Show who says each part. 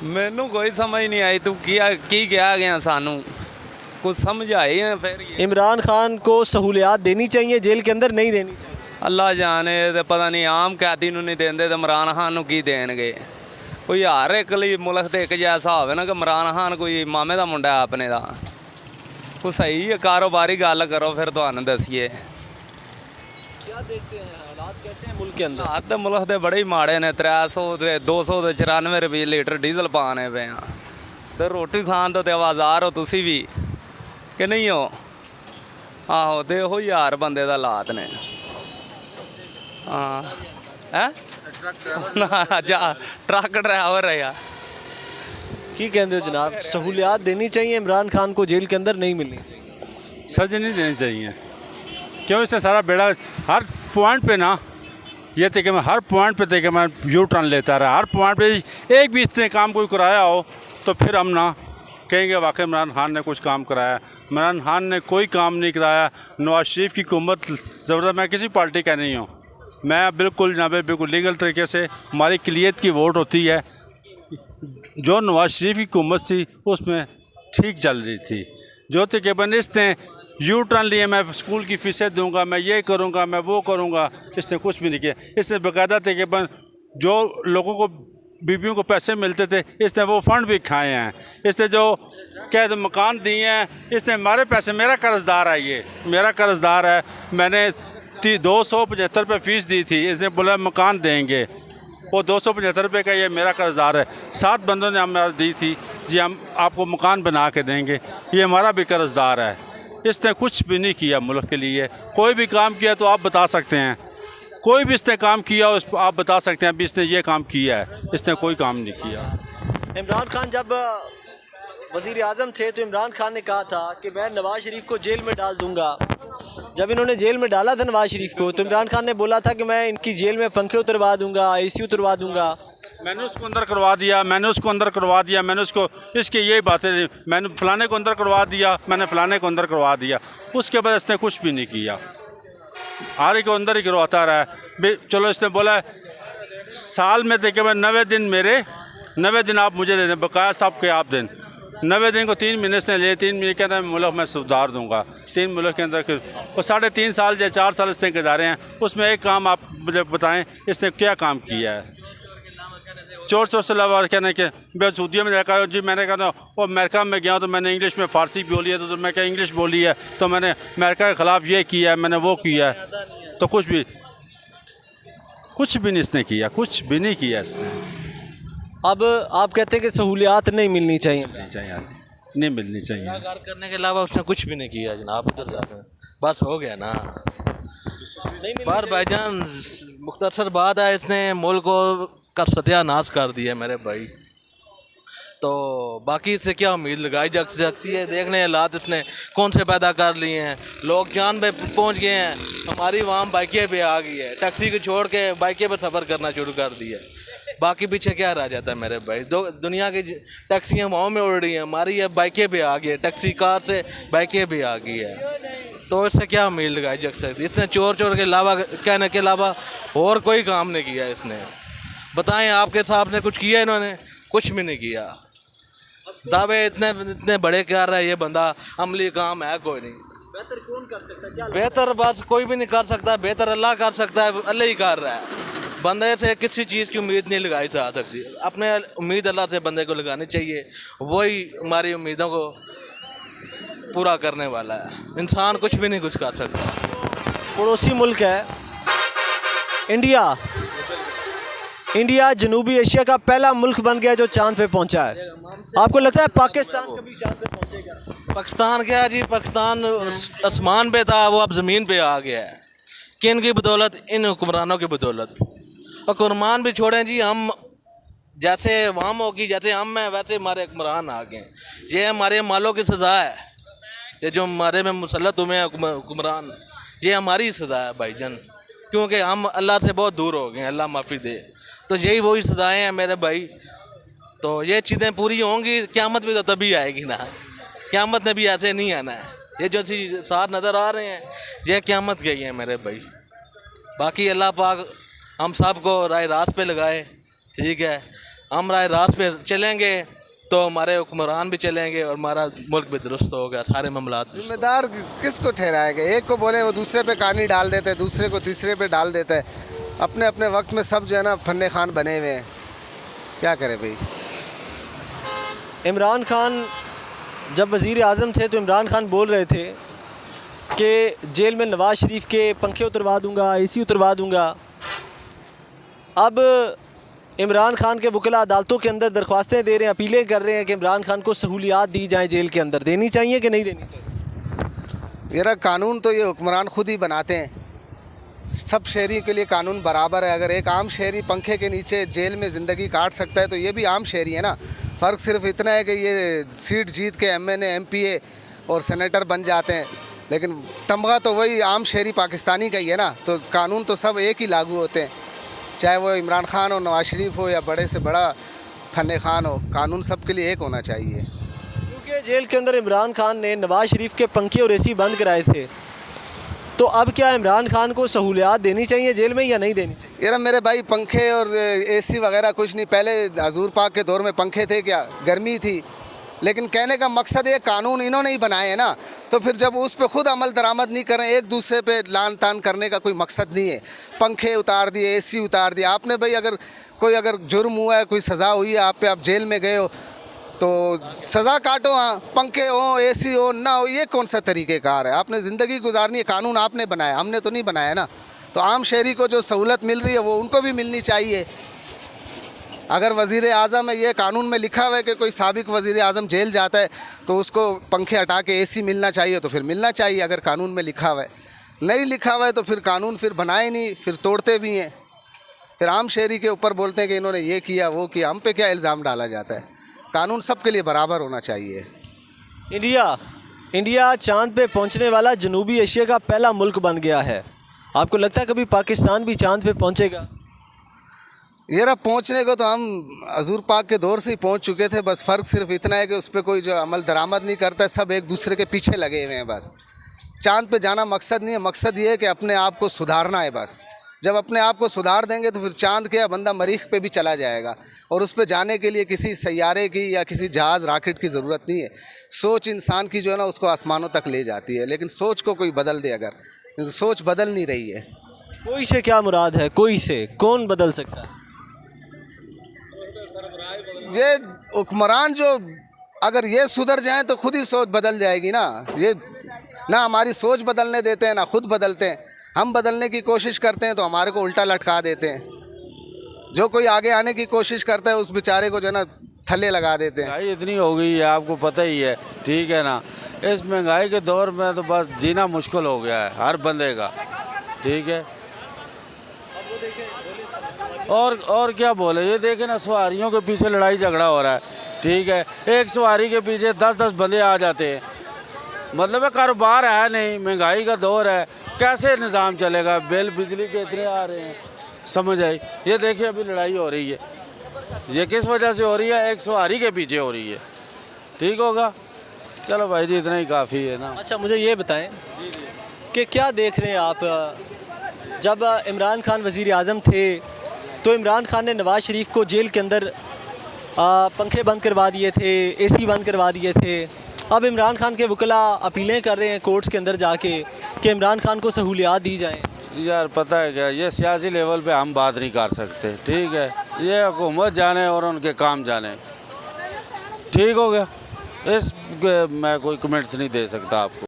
Speaker 1: ਮੈਨੂੰ ਕੋਈ ਸਮਝ ਨਹੀਂ ਆਈ ਤੂੰ ਕੀ ਕਿਹਾ ਗਿਆ ਸਾਨੂੰ कुछ समझाए हैं फिर
Speaker 2: इमरान खान को सहूलियात देनी चाहिए जेल के अंदर, नहीं देनी चाहिए?
Speaker 1: अल्लाह जाने ते पता नहीं आम कैदी नूं नहीं देंदे ते इमरान खान नूं की देणगे। कोई हर एक ਲਈ मुल्क ते एक जैसा होवे ना कि इमरान खान कोई मामे दा मुंडा है अपने दा। कोई सही कारोबारी गल करो फिर तुहानूं दसीए।
Speaker 2: क्या देखते हैं हालात कैसे हैं मुल्क के अंदर?
Speaker 1: हालात ते मुल्क दे बड़े ही माड़े ने। 300 ते 200 ते 94 रुपये लीटर डीजल पाने पे आ ते रोटी खान तो आवाज़ार हो तुसी भी कि नहीं हो? आहो तो यो ही यार बंदे दा हालात ने। हाँ है अच्छा ट्रक ड्राइवर है यार।
Speaker 2: की कहते हो जनाब, सहूलियात देनी चाहिए इमरान खान को जेल के अंदर, नहीं मिलनी चाहिए?
Speaker 3: सर जी नहीं देनी चाहिए, क्यों? इससे सारा बेड़ा हर पॉइंट पे ना, ये थे कि मैं हर पॉइंट पे थे कि मैं यू टर्न लेता रहा। हर पॉइंट पे एक भी इसने काम कोई कराया हो तो फिर हम ना कहेंगे वाकई इमरान खान ने कुछ काम कराया। इमरान खान ने कोई काम नहीं कराया। नवाज शरीफ की हुकूमत ज़बरदस्त, मैं किसी पार्टी का नहीं हूँ, मैं बिल्कुल जनाब बिल्कुल लीगल तरीके से हमारी अक़लियत की वोट होती है। जो नवाज शरीफ की हुकूमत थी उसमें ठीक चल रही थी। जो तकरीबन इसने यू टर्न लिए, मैं स्कूल की फ़ीसें दूंगा, मैं ये करूंगा, मैं वो करूंगा, इसने कुछ भी नहीं किया। इसने बाकायदा तकरीबन जो लोगों को बीबियों को पैसे मिलते थे इसने वो फ़ंड भी खाए हैं। इसने जो क्या तो मकान दिए हैं, इसने हमारे पैसे, मेरा कर्जदार है, ये मेरा कर्जदार है। मैंने 275 रुपये फ़ीस दी थी, इसने बोला मकान देंगे, वो 275 रुपये का ये मेरा कर्जदार है। 7 बंदों ने हमें दी थी जी हम आपको मकान बना के देंगे, ये हमारा भी कर्जदार है। इसने कुछ भी नहीं किया मुल्क के लिए। कोई भी काम किया तो आप बता सकते हैं, कोई भी इसने काम किया उस आप बता सकते हैं अभी इसने ये काम किया है, इसने कोई काम नहीं किया।
Speaker 2: इमरान खान जब वज़ीर आज़म थे तो इमरान खान ने कहा था कि मैं नवाज शरीफ को जेल में डाल दूंगा। जब इन्होंने जेल में डाला था नवाज शरीफ को तो इमरान खान ने बोला था कि मैं इनकी जेल में पंखे उतरवा दूंगा, AC उतरवा दूंगा।
Speaker 3: मैंने उसको अंदर करवा दिया, मैंने उसको अंदर करवा दिया, मैंने उसको इसकी यही बातें, मैंने फ़लाने को अंदर करवा दिया, मैंने फ़लाने को अंदर करवा दिया। उसके बाद इसने कुछ भी नहीं किया, हर एक को अंदर ही करवाता रहा। चलो इसने बोला साल में तकरीबन 90 दिन मेरे, 90 दिन आप मुझे दे दें, बकाया साहब के आप दें। 90 दिन को 3 महीने इसने लिए, 3 महीने के अंदर मुल्क में सुधार दूंगा। 3 मुल्क के अंदर और 3.5 साल या 4 साल इसने गुजारे हैं, उसमें एक काम आप मुझे बताएं इसने क्या काम किया है? चोर चोर से अलावा कहने के बेसूदियों में देखा जी, मैंने कहा वो अमेरिका में गया तो मैंने इंग्लिश में फ़ारसी बोली है, तो मैं क्या इंग्लिश बोली है तो मैंने अमेरिका के ख़िलाफ़ ये किया है, मैंने वो किया है। तो कुछ भी नहीं इसने किया, कुछ भी नहीं किया इसने।
Speaker 2: अब आप कहते हैं कि सहूलियात नहीं मिलनी चाहिए?
Speaker 3: नहीं मिलनी चाहिए।
Speaker 4: करने के अलावा उसने कुछ भी नहीं किया जनाब। उधर जाकर बस हो गया ना। बार भाईजान मुख्तसर बात है, इसने मुल्क को का सत्यानाश कर दिया मेरे भाई। तो बाकी इससे क्या उम्मीद लगाई जा सकती है? देखने हालात इसने कौन से पैदा कर लिए हैं। लोग चांद पे पहुंच गए हैं, हमारी वहाँ बाइकें पे आ गई है, टैक्सी को छोड़ के बाइकें पे सफ़र करना शुरू कर दिया। बाकी पीछे क्या रह जाता है मेरे भाई? दुनिया की टैक्सियाँ वहाँ में उड़ रही हैं, हमारी ये बाइकें पे आ गई है, टैक्सी कार से बाइकें भी आ गई है। तो इससे क्या उम्मीद लगाई जा सकती है? इसने चोर के अलावा, कहने के अलावा और कोई काम नहीं किया इसने। बताएं आपके साहब ने कुछ किया? इन्होंने कुछ भी नहीं किया। दावे इतने बड़े कर रहा है ये बंदा, अमली काम है कोई नहीं।
Speaker 2: बेहतर कौन कर सकता है? क्या
Speaker 4: बेहतर बस कोई भी नहीं कर सकता, बेहतर अल्लाह कर सकता है, अल्लाह ही कर रहा है। बंदे से किसी चीज़ की उम्मीद नहीं लगाई जा सकती, अपने उम्मीद अल्लाह से बंदे को लगानी चाहिए, वही हमारी उम्मीदों को पूरा करने वाला है। इंसान कुछ भी नहीं कुछ कर सकता।
Speaker 2: पड़ोसी मुल्क है इंडिया जनूबी एशिया का पहला मुल्क बन गया जो चांद पे पहुंचा है। आपको लगता है पाकिस्तान कभी चांद पे पहुंचेगा?
Speaker 4: पाकिस्तान क्या जी, पाकिस्तान आसमान पे था, वो अब ज़मीन पे आ गया है। किन की बदौलत? इन हुक्मरानों की बदौलत। हुक्मरान भी छोड़ें जी, हम जैसे वहाँ होगी, जैसे हम हैं वैसे हमारे हुक्मरान आ गए। ये हमारे मालों की सज़ा है, ये जो हमारे में मुसल्लत हुए हैं हुक्मरान, ये हमारी सज़ा है भाईजान, क्योंकि हम अल्लाह से बहुत दूर हो गए हैं, अल्लाह माफ़ी दे। तो यही वही सज़ाएँ हैं मेरे भाई। तो ये चीज़ें पूरी होंगी, क़यामत भी तो तभी आएगी ना, क़यामत ने भी ऐसे नहीं आना है। ये जो साथ नज़र आ रहे हैं ये क़यामत के ही है मेरे भाई। बाकी अल्लाह पाक हम सब को राह रास्त पे लगाए, ठीक है। हम राय रास्त पे चलेंगे तो हमारे हुक्मरान भी चलेंगे और हमारा मुल्क भी दुरुस्त होगा, सारे मामलात दुरुस्त
Speaker 5: जिम्मेदार किसको ठहराएगा? एक को बोले वो दूसरे पे कहानी डाल देते हैं, दूसरे को तीसरे पे डाल देते हैं। अपने अपने वक्त में सब जो है ना फन्ने खान बने हुए हैं, क्या करे भाई।
Speaker 2: इमरान खान जब वज़ीर आज़म थे तो इमरान खान बोल रहे थे कि जेल में नवाज़ शरीफ के पंखे उतरवा दूंगा, एसी उतरवा दूंगा। अब इमरान खान के वकला अदालतों के अंदर दरख्वास्तें दे रहे हैं, अपीलें कर रहे हैं कि इमरान खान को सहूलियात दी जाएँ जेल के अंदर। देनी चाहिए कि नहीं देनी चाहिए?
Speaker 5: मेरा कानून तो ये हुक्मरान खुद ही बनाते हैं। सब शहरी के लिए कानून बराबर है। अगर एक आम शहरी पंखे के नीचे जेल में ज़िंदगी काट सकता है तो ये भी आम शहरी है ना। फ़र्क सिर्फ इतना है कि ये सीट जीत के MNA MPA और सेनेटर बन जाते हैं, लेकिन तमगा तो वही आम शहरी पाकिस्तानी का ही है ना। तो कानून तो सब एक ही लागू होते हैं, चाहे वो इमरान खान हो, नवाज शरीफ हो या बड़े से बड़ा फन्ने खान हो। कानून सबके लिए एक होना चाहिए।
Speaker 2: क्योंकि जेल के अंदर इमरान खान ने नवाज़ शरीफ के पंखे और एसी बंद कराए थे, तो अब क्या इमरान खान को सहूलियात देनी चाहिए जेल में या नहीं देनी चाहिए?
Speaker 5: यार मेरे भाई पंखे और AC वगैरह कुछ नहीं। पहले हजूर पाक के दौर में पंखे थे क्या? गर्मी थी। लेकिन कहने का मकसद ये कानून इन्होंने ही बनाए हैं ना, तो फिर जब उस पर खुद अमल दरामद नहीं करें, एक दूसरे पे लान तान करने का कोई मकसद नहीं है। पंखे उतार दिए, AC उतार दिया आपने। भाई अगर जुर्म हुआ है, कोई सज़ा हुई है आप पे, आप जेल में गए हो तो सज़ा काटो। हाँ, पंखे हो, AC हो ना हो, ये कौन सा तरीक़ेकार है? आपने ज़िंदगी गुजारनी है, कानून आपने बनाया, हमने तो नहीं बनाया ना। तो आम शहरी को जो सहूलत मिल रही है वो उनको भी मिलनी चाहिए। अगर वज़ीर आज़म है, ये कानून में लिखा हुआ है कि कोई साबिक वज़ीर आज़म जेल जाता है तो उसको पंखे हटा के AC मिलना चाहिए, तो फिर मिलना चाहिए। अगर कानून में लिखा हुआ है, नहीं लिखा हुआ है तो फिर कानून फिर बनाए नहीं, फिर तोड़ते भी हैं। फिर आम शहरी के ऊपर बोलते हैं कि इन्होंने ये किया वो किया। हम पे क्या इल्ज़ाम डाला जाता है? कानून सबके लिए बराबर होना चाहिए।
Speaker 2: इंडिया चांद पे पहुंचने वाला जनूबी एशिया का पहला मुल्क बन गया है। आपको लगता है कभी पाकिस्तान भी चांद पे पहुंचेगा?
Speaker 5: ये रहा, पहुँचने को तो हम हजूर पाक के दौर से ही पहुँच चुके थे। बस फ़र्क सिर्फ इतना है कि उस पर कोई जो अमल दरामद नहीं करता है, सब एक दूसरे के पीछे लगे हुए हैं। बस चांद पे जाना मकसद नहीं है, मकसद ये है कि अपने आप को सुधारना है। बस जब अपने आप को सुधार देंगे तो फिर चांद के बंदा मरीख पे भी चला जाएगा। और उस पर जाने के लिए किसी सैयारे की या किसी जहाज़ रॉकेट की ज़रूरत नहीं है। सोच इंसान की जो है ना उसको आसमानों तक ले जाती है, लेकिन सोच को कोई बदल दे अगर, क्योंकि सोच बदल नहीं रही है।
Speaker 2: कोई से क्या मुराद है? कोई से कौन बदल सकता है?
Speaker 5: ये हुक्मरान जो अगर ये सुधर जाएं तो खुद ही सोच बदल जाएगी ना। ये ना हमारी सोच बदलने देते हैं ना खुद बदलते हैं। हम बदलने की कोशिश करते हैं तो हमारे को उल्टा लटका देते हैं। जो कोई आगे आने की कोशिश करता है उस बेचारे को जो है ना थल्ले लगा देते हैं।
Speaker 6: महंगाई इतनी हो गई है, आपको पता ही है, ठीक है ना। इस महंगाई के दौर में तो बस जीना मुश्किल हो गया है हर बंदे का, ठीक है। और क्या बोले, ये देखें ना, सवारियों के पीछे लड़ाई झगड़ा हो रहा है, ठीक है। एक सवारी के पीछे 10-10 बंदे आ जाते हैं। मतलब है कारोबार है नहीं, महंगाई का दौर है, कैसे निज़ाम चलेगा? बिल बिजली के इतने आ रहे हैं, समझ आई। ये देखिए अभी लड़ाई हो रही है, ये किस वजह से हो रही है? एक सवारी के पीछे हो रही है, ठीक होगा। चलो भाई जी, इतना ही काफ़ी है ना।
Speaker 2: अच्छा, मुझे ये बताएं कि क्या देख रहे हैं आप, जब इमरान खान वज़ीर आज़म थे तो इमरान खान ने नवाज़ शरीफ को जेल के अंदर पंखे बंद करवा दिए थे, AC बंद करवा दिए थे। अब इमरान खान के वकला अपीलें कर रहे हैं कोर्ट्स के अंदर जाके कि इमरान खान को सहूलियात दी जाएं।
Speaker 6: यार पता है क्या, ये सियासी लेवल पे हम बात नहीं कर सकते, ठीक है। ये हुकूमत जाने और उनके काम जाने, ठीक हो गया। मैं कोई कमेंट्स नहीं दे सकता आपको।